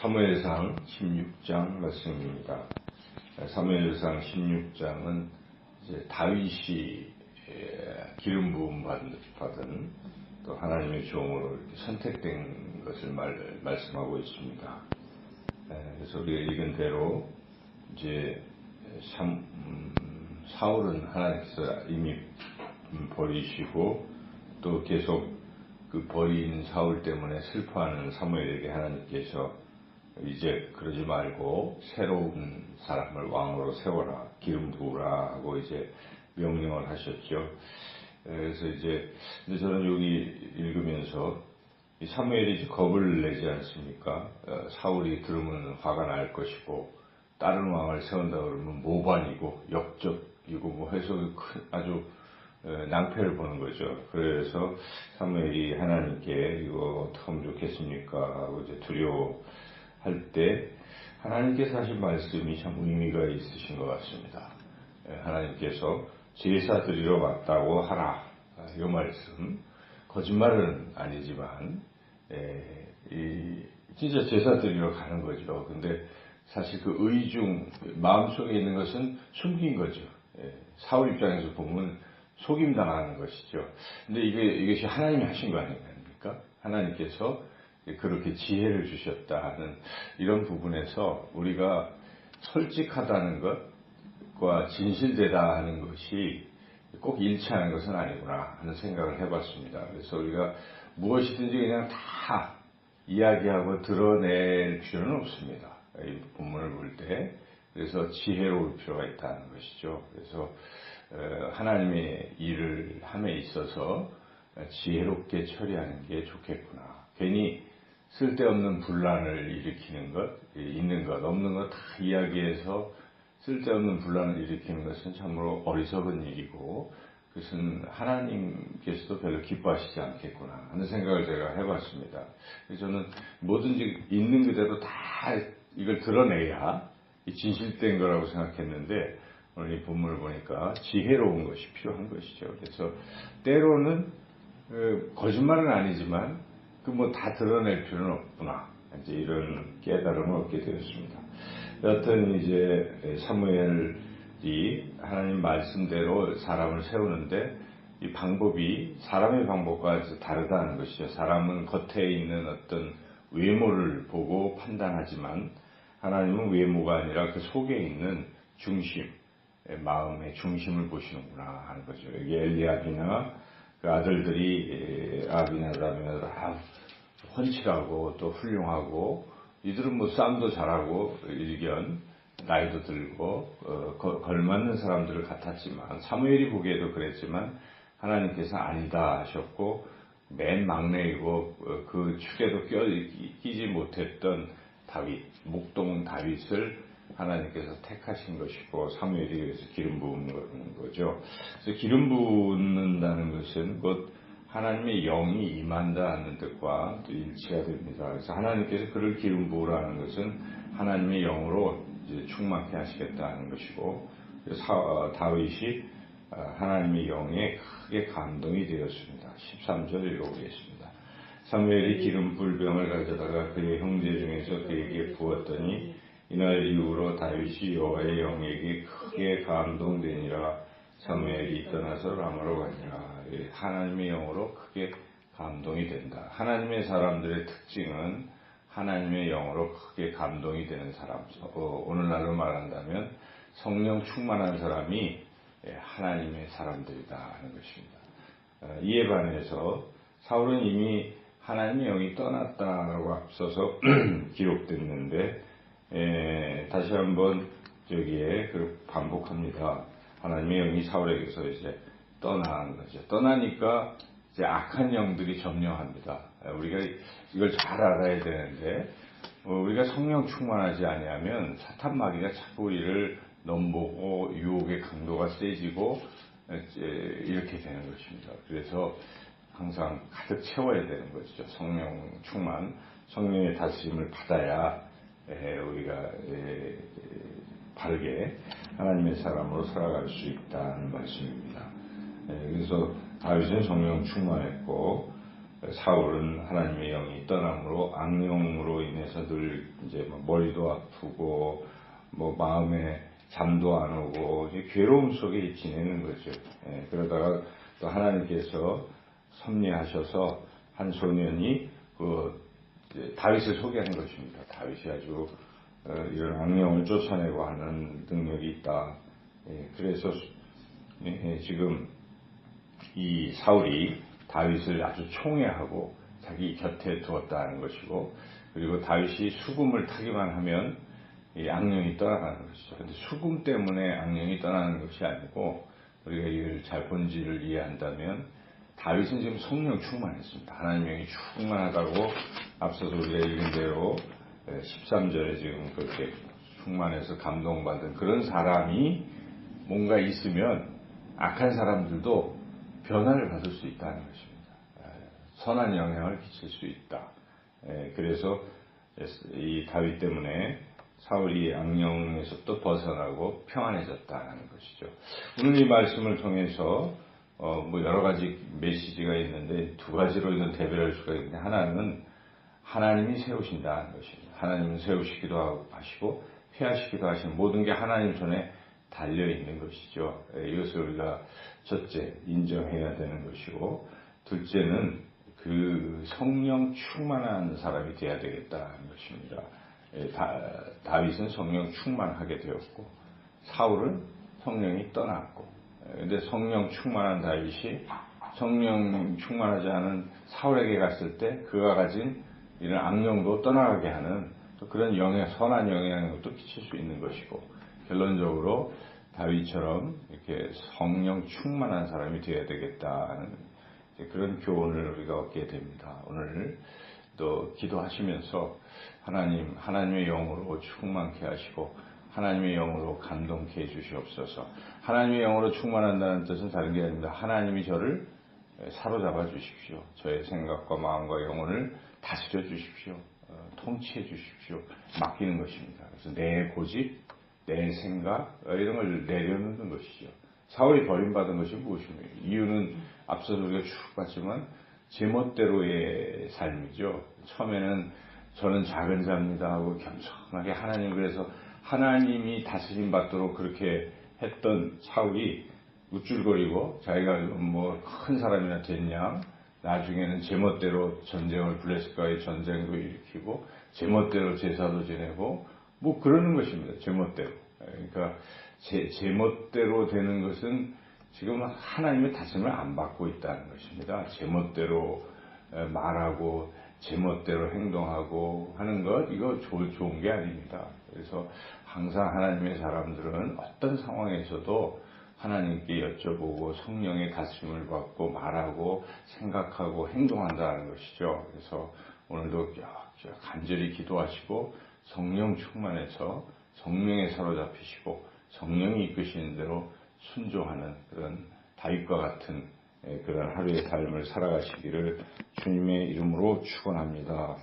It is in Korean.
사무엘상 16장 말씀입니다. 사무엘상 16장은 이제 다윗이 기름 부음 받은 또 하나님의 종으로 이렇게 선택된 것을 말씀하고 있습니다. 그래서 우리가 읽은 대로 이제 사울은 하나님께서 이미 버리시고 또 계속 그 버린 사울 때문에 슬퍼하는 사무엘에게 하나님께서 이제 그러지 말고 새로운 사람을 왕으로 세워라, 기름 부으라 하고 이제 명령을 하셨죠. 그래서 이제 저는 여기 읽으면서 사무엘이 이제 겁을 내지 않습니까? 사울이 들으면 화가 날 것이고 다른 왕을 세운다 그러면 모반이고 역적이고 뭐 해서 아주 낭패를 보는 거죠. 그래서 사무엘이 하나님께 이거 어떻게 하면 좋겠습니까? 하고 이제 두려워할 때 하나님께서 하신 말씀이 참 의미가 있으신 것 같습니다. 하나님께서 제사 드리러 왔다고 하라. 이 말씀. 거짓말은 아니지만 진짜 제사 드리러 가는 거죠. 근데 사실 그 의중, 마음속에 있는 것은 숨긴 거죠. 사울 입장에서 보면 속임당하는 것이죠. 근데 이것이 하나님이 하신 거 아닙니까? 하나님께서 그렇게 지혜를 주셨다 하는 이런 부분에서 우리가 솔직하다는 것과 진실되다 하는 것이 꼭 일치하는 것은 아니구나 하는 생각을 해봤습니다. 그래서 우리가 무엇이든지 그냥 다 이야기하고 드러낼 필요는 없습니다. 이 본문을 볼 때. 그래서 지혜로울 필요가 있다는 것이죠. 그래서 하나님의 일을 함에 있어서 지혜롭게 처리하는 게 좋겠구나. 괜히 쓸데없는 분란을 일으키는 것, 있는 것, 없는 것 다 이야기해서 쓸데없는 분란을 일으키는 것은 참으로 어리석은 일이고 그것은 하나님께서도 별로 기뻐하시지 않겠구나 하는 생각을 제가 해봤습니다. 그래서 저는 뭐든지 있는 그대로 다 이걸 드러내야 진실된 거라고 생각했는데 오늘 이 본문을 보니까 지혜로운 것이 필요한 것이죠. 그래서 때로는 거짓말은 아니지만 그 뭐 다 드러낼 필요는 없구나. 이제 이런 깨달음을 얻게 되었습니다. 여하튼 이제 사무엘이 하나님 말씀대로 사람을 세우는데 이 방법이 사람의 방법과 다르다는 것이죠. 사람은 겉에 있는 어떤 외모를 보고 판단하지만 하나님은 외모가 아니라 그 속에 있는 중심, 마음의 중심을 보시는구나 하는 거죠. 여기 엘리압이나 그 아들들이 아비나답이나 헌칠하고 또 훌륭하고 이들은 뭐 싸움도 잘하고 일견 나이도 들고 걸맞는 사람들을 같았지만 사무엘이 보기에도 그랬지만 하나님께서 아니다 하셨고 맨 막내이고 그 축에도 끼지 못했던 다윗, 목동 다윗을 하나님께서 택하신 것이고 사무엘이 그래서 기름 부은 거죠. 그래서 기름 부는다는 것은 곧 하나님의 영이 임한다는 뜻과 또 일치가 됩니다. 그래서 하나님께서 그를 기름 부으라는 것은 하나님의 영으로 이제 충만케 하시겠다는 것이고 다윗이 하나님의 영에 크게 감동이 되었습니다. 13절 읽어보겠습니다. 사무엘이 기름 불병을 가져다가 그의 형제 중에서 그에게 부었더니 이날 이후로 다윗이 여호와의 영에게 크게 감동되니라. 사무엘이 떠나서 라마로 가니라. 하나님의 영으로 크게 감동이 된다. 하나님의 사람들의 특징은 하나님의 영으로 크게 감동이 되는 사람. 오늘날로 말한다면 성령 충만한 사람이 하나님의 사람들이다 하는 것입니다. 이에 반해서 사울은 이미 하나님의 영이 떠났다라고 앞서서 기록됐는데 다시 한번 저기에 반복합니다. 하나님의 영이 사울에게서 이제 떠난 거죠. 떠나니까 이제 악한 영들이 점령합니다. 우리가 이걸 잘 알아야 되는데 우리가 성령 충만하지 아니하면 사탄 마귀가 자꾸 우리를 넘보고 유혹의 강도가 세지고 이렇게 되는 것입니다. 그래서 항상 가득 채워야 되는 것이죠. 성령 충만, 성령의 다스림을 받아야 우리가 바르게 하나님의 사람으로 살아갈 수 있다는 말씀입니다. 그래서 다윗은 성령 충만했고 사울은 하나님의 영이 떠남으로 악령으로 인해서 늘 이제 머리도 아프고 마음에 잠도 안 오고 괴로움 속에 지내는 거죠. 그러다가 또 하나님께서 섭리하셔서 한 소년이 다윗을 소개하는 것입니다. 다윗이 아주 이런 악령을 쫓아내고 하는 능력이 있다. 그래서 지금 이 사울이 다윗을 아주 총애하고 자기 곁에 두었다는 것이고, 그리고 다윗이 수금을 타기만 하면 이 악령이 떠나가는 것이죠. 그런데 수금 때문에 악령이 떠나는 것이 아니고, 우리가 이를 잘 본질을 이해한다면 다윗은 지금 성령 충만했습니다. 하나님의 영이 충만하다고 앞서서 우리가 읽은 대로 13절에 지금 그렇게 충만해서 감동받은 그런 사람이 뭔가 있으면 악한 사람들도 변화를 받을 수 있다는 것입니다. 선한 영향을 끼칠 수 있다. 그래서 이 다윗 때문에 사울이 악령에서 또 벗어나고 평안해졌다는 것이죠. 오늘 이 말씀을 통해서 여러 가지 메시지가 있는데 두 가지로 이건 대별할 수가 있는데, 하나는 하나님이 세우신다는 것입니다. 하나님은 세우시기도 하시고 폐하시기도 하시는 모든 게 하나님 손에 달려있는 것이죠. 이것을 우리가 첫째 인정해야 되는 것이고, 둘째는 그 성령 충만한 사람이 되어야 되겠다는 것입니다. 다윗은 성령 충만하게 되었고 사울은 성령이 떠났고, 근데 성령 충만한 다윗이 성령 충만하지 않은 사울에게 갔을 때 그가 가진 이런 악령도 떠나가게 하는 또 그런 선한 영향력도 끼칠 수 있는 것이고, 결론적으로 다윗처럼 이렇게 성령 충만한 사람이 되어야 되겠다는 그런 교훈을 우리가 얻게 됩니다. 오늘 또 기도하시면서 하나님의 영으로 충만케 하시고 하나님의 영으로 감동케 해주시옵소서. 하나님의 영으로 충만한다는 뜻은 다른 게 아닙니다. 하나님이 저를 사로잡아 주십시오. 저의 생각과 마음과 영혼을 다스려 주십시오. 통치해 주십시오. 맡기는 것입니다. 그래서 내 고집, 내 생각 이런 걸 내려놓는 것이죠. 사울이 버림받은 것이 무엇입니까? 이유는 앞서서 우리가 쭉 봤지만 제멋대로의 삶이죠. 처음에는 저는 작은 자입니다 하고 겸손하게 그래서 하나님이 다스림 받도록 그렇게 했던 사울이 우쭐거리고 자기가 큰 사람이나 됐냐, 나중에는 제멋대로 전쟁을 블레셋과의 전쟁도 일으키고 제멋대로 제사도 지내고 그러는 것입니다. 제멋대로. 그러니까 제멋대로 되는 것은 지금 하나님의 다스림을 안 받고 있다는 것입니다. 제멋대로 말하고 제멋대로 행동하고 하는 것, 이거 좋은 게 아닙니다. 그래서 항상 하나님의 사람들은 어떤 상황에서도 하나님께 여쭤보고 성령의 다스림을 받고 말하고 생각하고 행동한다는 것이죠. 그래서 오늘도 간절히 기도하시고 성령 충만해서 성령에 사로잡히시고 성령이 이끄시는 대로 순종하는 그런 다윗과 같은 그런 하루의 삶을 살아가시기를 주님의 이름으로 축원합니다.